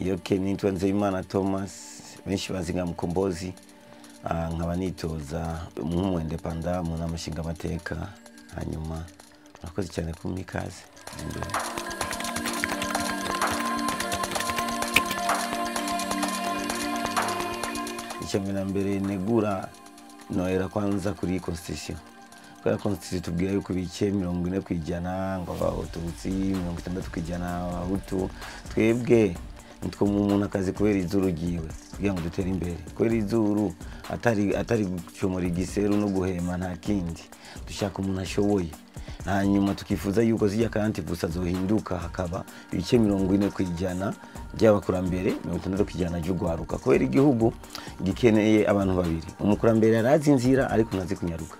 yoke nitwa Nzeyimana Thomas benshi bazinga Mukombozi nkaba nitoza mu independent mu namashinga amateka hanyuma nakoze cyane ku mikaze icyamena mbere negura noera kwanza kuri constitution kwa constitution tubwira yuko bice 40 kwijana ngo abatutsi 60 kwijana abahutu twebwe nitwo mu muntu akazi kubera izuru giwe kugira ngo dutere imbere kubera izuru atari gucomora igiseru no guhema nta kindi dushaka umuntu ashoboye hanyuma tukifuza yuko zijya kandi gusa zohinduka hakaba ibice 40 kwijana by'abakurambere 60 kwijana cy'ugwaruka kubera igihugu gikeneye abantu babiri umukurambere arazi inzira ariko nazi kunyaruka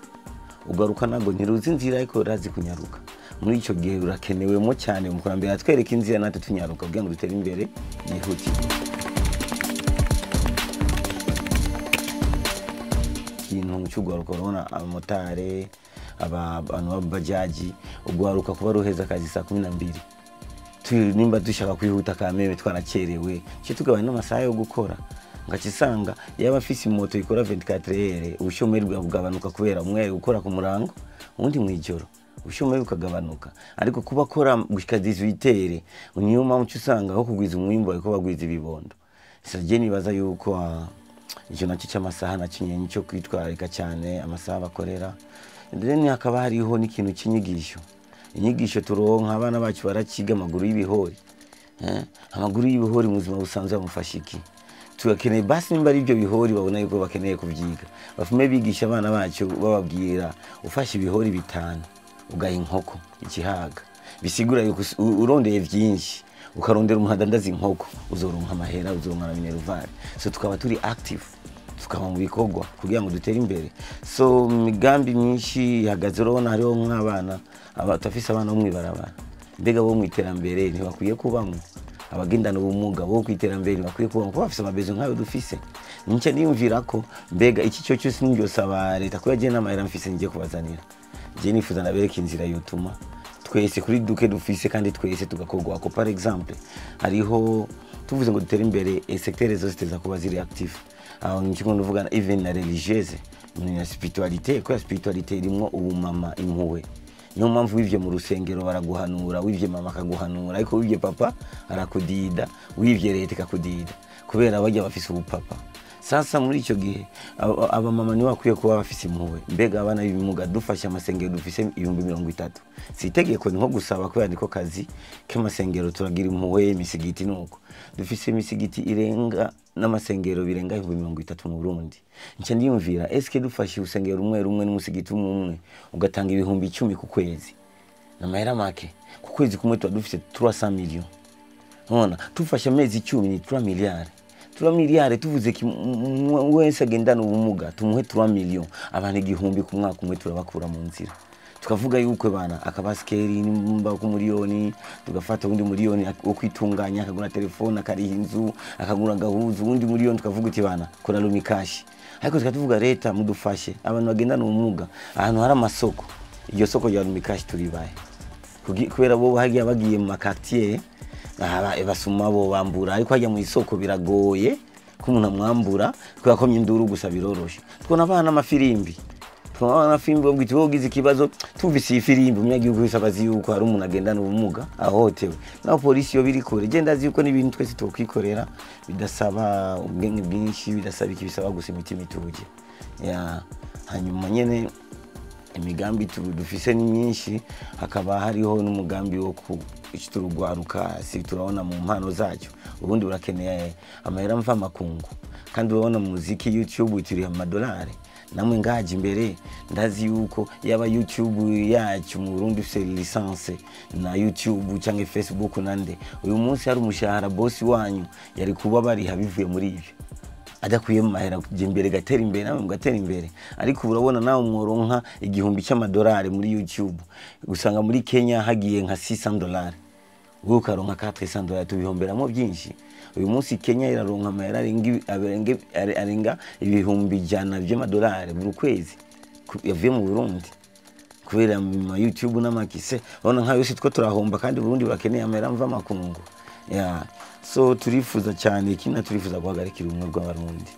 ugaruka nago ntiruzi inzira ariko razi kunyaruka muri ico gihe urakenewemo cyane umukurambere atwereka inzira natwe tunyaruka kugira ngo dutere imbere yihuti kintu cy'ugwaruka urabona abamotare abantu babajaji ugwaruka kuba ruheza akazi saa 12 nimba dushaka kwihuta kameme twanacerewe cyo tugabana n'amasaha yo gukora ngakisanga yaba afise moto ikora 24h ubushomeri bwabugabanuka kubera umwe ukora ku murango undi mwijoro ubushomeri bukagabanuka ariko kuba akora gushika 18h niyo mpamvu usanga aho kugwiza umwimbo ariko bagwiza ibibondo saje nibaza yuko icyo nacyo cy'amasaha nakinyenye cyo kwitwarika cyane amasaha bakorera ndene hakaba hariho n'ikintu cy'inyigisho inyigisho turonka abana bacu barakiga amaguru y'ibihori amaguru y'ibihori muzima busanzwe amufashiki tugakeneye basi nimba ari byo bihori babona yuko bakeneye kubyiga bafume bigisha abana bacu bababwira ufashe ibihori bitanu ugaha inkoko ikihaga bisigura yuko urondeye byinshi ukarondera umuhadandaza inkoko uzoronka amahera uzoronka na minerval so tukaba turi active tukaba mu bikogwa kugira ngo dutere imbere so migambi myinshi ihagaze urabona hariho nk'abana abatafise abana bo mwibarabara mbega bo mwiterambere ntibakwiye kubamwe abagendana ubumuga bo kwiterambere bakwiye kuba ko bafise amabezo nkayo dufise nce niyumvira ko mbega iki cyo cyose n'ingyosaba leta ko yagiye n'amahera mfise ngiye kubazanira je nifuza nabereka inzira yotuma twese kuri duke dufise kandi twese tugakogwa ko par exemple hariho tuvuze ngo dutere imbere secteur zose teza kuba ziri active aho nchiko nduvuga even na religieuse na spiritualité ko spiritualité irimo ubumama impuwe niyo mpamvu wivye mu rusengero baraguhanura wivye mama akaguhanura ariko wivye papa arakudida wivye leta ikakudida kubera bajya bafise ubupapa sasa muri ico gihe aba mama ni bakwiye kuba bafise impuwe mbega abana bimuga dufasha amasengero dufise 30 sitegeko nko gusaba ko yandiko kazi k'amasengero turagira impuwe imisigiti nuko dufise imisigiti irenga n'amasengero birenga 30 mu Burundi nce ndiyumvira eske dufashe usengero rumwe n'umusigiti umwe ugatanga 10,000 ku kwezi n'amahera make ku kwezi kumwe tuba dufise 300 millions nona tufashe amezi 10 ni 3 miliyari 3 miliyari tuvuze ki wese agendana ubumuga tumuhe 3 millions abantu 1,000 ku mwaka umwe turabakura mu nzira tukavuga yuko bana akabaskeri nimba ku miliyoni tugafata undi miliyoni wo kwitunganya akagura telefone akariha inzu akagura gahuzu undi miliyoni tukavuga uti bana kora lumikashi ariko tukatuvuga leta mudufashe abantu bagendana ubumuga ahantu hari amasoko iryo soko rya lumikashi turibaye kubera bo hagiye bagiye mu quartier basuma bo bambura ariko hajya mu isoko biragoye ko umuntu amwambura kubera ko myinduru gusa biroroshe twona abana amafirimbi twona fimbo bwite gize ikibazo tumvise ifirimbi umyagihugu bisabazi yuko hari umuntu agendana ubumuga ahotewe na polisi yo biri kure genda ziko n'ibintu twese tokwikorera bidasaba ubwenge bwinshi bidasaba ikibisaba gusa imitima ituje ya hanyuma nyene imigambi dufise ni myinshi hakaba hariho n'umugambi wo ku ikiturugwaruka si turabona mu mpano zacyo ubundi burakeneye amahera mva makungu kandi urabona muziki YouTube turi $1 namwe ngaje imbere ndazi yuko yaba YouTube yacu mu Burundi ufise licence na YouTube cyangwa Facebook nande uyu munsi hari umushahara boss wanyu yari kuba bari habivuye muri ivyo adakuye mu mahera imbere gatera imbere namwe mugatera imbere ariko urabona nawe mworonka $1,000 muri YouTube usanga muri Kenya hagiye nka $600 ukaronka $400 tubihomberamo byinshi uyu munsi Kenya iraronka amahera arenga $100 buri kwezi yavuye mu Burundi kubera mu YouTube n'amakise urabona nka yose two turahomba kandi Burundi bakeneye amahera mva makungu yeah. So turifuza cyane ikina turifuza guhagarikira ubumwe bw'abarundi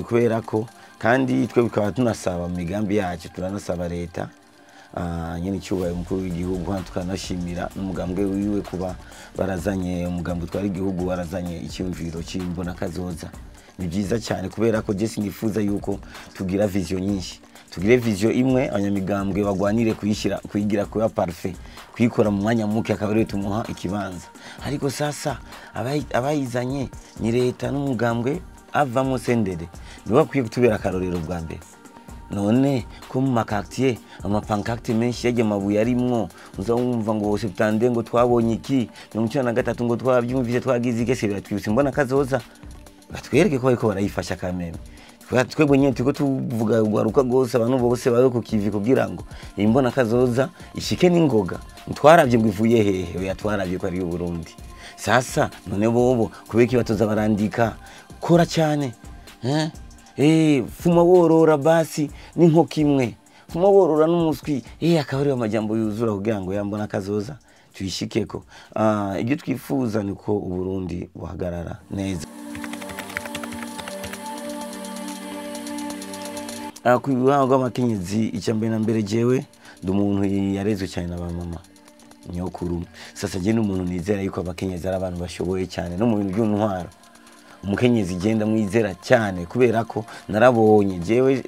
kubera ko kandi twe bikaba tunasaba mu migambi yacu turanasaba leta nyine icyubahiro umukuru w'igihugu hano tukanashimira n'umugambwe wiwe kuba barazanye umugambwe twari igihugu barazanye icyumviro cy'imbona kazoza. Ni byiza cyane kubera ko Jesse nifuza yuko tugira vision nyinshi, tugire vision imwe abanyamigambwe bagwanire kuyigira kuba parfait, kuyikora mu mwanya muke akabari tumuha ikibanza. Ariko sasa abayizanye ni leta n'umugambwe avamo sendede niba kwiye kutubera akarorero bwa mbere. None ko mu makartier amapancarte menshi yaje mabuye arimwo uzawumva ngo septande ngo twabonye iki 93 ngo twabyumvise twagize iki se twibutse mbona kazoza batwereke ko ariko barayifasha kameme. Twebwe nyine tuko tuvuga gwaruka gose abantu bose bari ku kivi kugira ngo imbona kazoza ishike n'ingoga ntwaravye ngo ivuye hehe yatwaravye ko ari u Burundi. Sasa none bobo kubeki batoza barandika kora cyane fuma worora basi n'inkoko imwe, fuma worora n'umuswi akabari amajambo yuzura kugira ngo yambona kazoza tuyishikeko. Ibyo twifuza niko u Burundi buhagarara neza. Kubihango amakenyezi icyambere na mbere jewe ndumuntu yarezwe cyane na mama nyokuru. Sasa je n'umuntu nizera yuko abakenyezi ari abantu bashoboye cyane no mu bintu by'untwaro. Umukenyezi genda mwizera cyane kubera ko narabonye jewe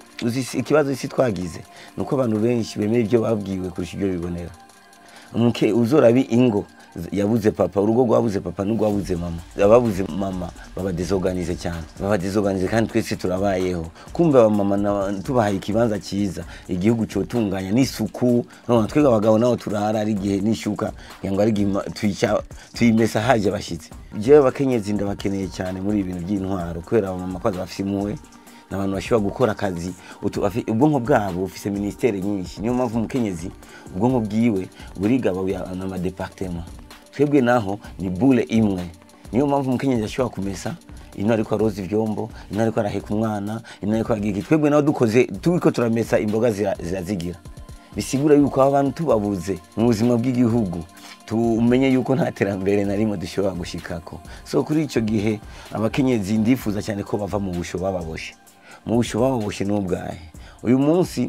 ikibazo isi twagize nuko abantu benshi bemeye ibyo babwiwe kurusha ibyo bibonera. Uzorabi ingo yabuze papa, urugo rwabuze papa n'urwabuze mama. Ababuze mama baba désorganisé cyane, baba désorganisé kandi twese turabayeho. Kumva mama tubahaye ikibanza cyiza igihugu cyo tunganya n'isuku, no twega abagabo naho turara ari gihe nishuka yango ari tuyimesa haje bashitse. Je bakenyezi ndabakeneye cyane muri ibintu by'intwaro kubera mama kwaza bafite impuhwe n'abantu bashobora gukora akazi. Ubwonko bwabo bufise ministere nyinshi, niyo mpamvu umukenyezi ubwonko bwiwe burigaba n'ama departement. Twebwe naho ni bule imwe, niyo mpamvu umukenyezi ashobora kumesa ino ariko aroza ivyombo, ino ariko araheka umwana, ino ariko agiki. Twebwe naho dukoze turiko turamesa imboga zirazigira. Bisigura yuko abantu tubabuze mu buzima bw'igihugu tumenye yuko nta terambere narimo dushobora gushikako. So kuri ico gihe abakenyezi ndifuza cyane ko bava mu busho bababoshe, mu busho bababoshe n'ubwahe. Uyu munsi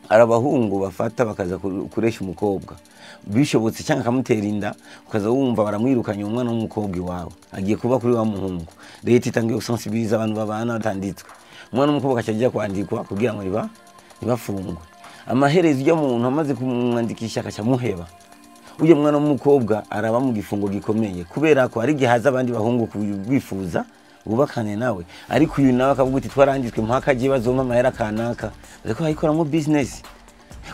arabahungu bafata bakaza kuresha umukobwa bishobotse cyangwa akamutera inda ukaza wumva baramwirukanye umwana w'umukobwa iwawe agiye kuba kuri wa muhungu. Leta itangiye gusensibiliza abantu babana batanditswe, umwana w'umukobwa akajya kwandikwa kugira ngo ntibafungwe. Amaherezo y'umuntu muntu amaze kumwandikisha akacamuheba, uye mwana w'umukobwa araba mu gifungo gikomeye kubera ko ari gihaza abandi bahungu kubifuza ubakane nawe. Ariko uyu nawe akavuga ati twaranditswe mpaka je bazoma amahera kanaka ariko ayikoramo business,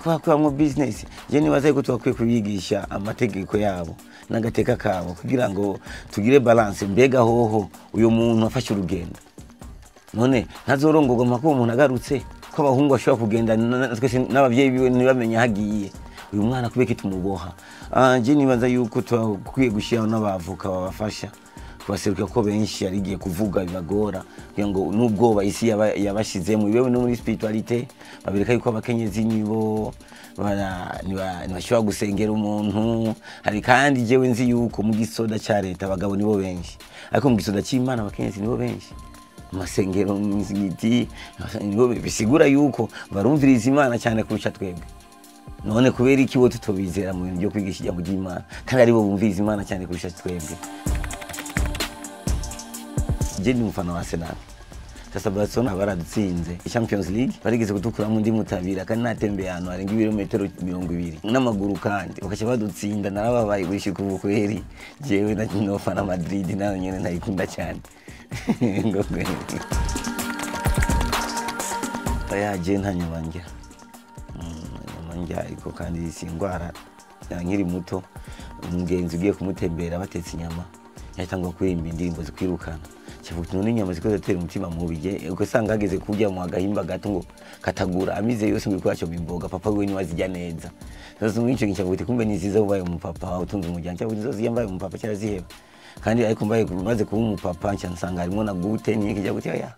akoramo business. Je nibaza yuko twakwiye kubigisha amategeko yabo n'agateka kabo kugira ngo tugire balance. Mbega hoho uyu muntu afashe urugendo none ntazorongorwa mpaka umuntu agarutse ko abahungu bashobora kugenda twese n'abavyeyi biwe ntibamenye hagiye uyu mwana kubeka tumuboha. Je nibaza yuko twakwiye gushiraho n'abavuka babafasha kubaseruka ko benshi yarigiye kuvuga bibagora kugira ngo n'ubwoba isi yabashizemo ibewe no muri spiritualité babireka yuko abakenyezi nibo ntibashobora gusengera umuntu. Hari kandi jewe nzi yuko mu gisoda cya leta abagabo nibo benshi, ariko mu gisoda cy'Imana abakenyezi nibo benshi. Amasengero muzigiti bisigura yuko barumviriza Imana cyane kurusha twebwe. None kubera iki bo tutobizera mu bintu byo kwigisha ijambo ry'Imana kandi ari bo bumviriza Imana cyane kurusha twebwe. Je ni mfano wa Arsenal. Sasa Barcelona baradutsinze Champions League barigeze kutukura mu ndi mutabira kandi natembeye hano arenga ibirometero 200 n'amaguru kandi bakacha badutsinda narababaye gushika ubu kweri. Jewe na kino fana Madrid nayo nyene nayikunda cyane. Ngokwe aya je ntanyabanje ariko kandi singwara nkiri muto umugenzi ugiye kumutembera batetse inyama yatangwa kurimba indirimbo zikwirukana cyavuga none inyama zikoze tera umutima mubije uko sanga ageze kujya mu agahimba gato ngo katagura amize yose ngo kwacho bimboga papa we ni wazijya neza. Sasa mwinshi ngicavuga kumbe niziza ubaye umupapa utunze umuryango cyavuga zo ziyambaye umupapa cyaziheba kandi ariko mbaye maze kuba umupapa nsanga harimo na gute ni kijya gutya ya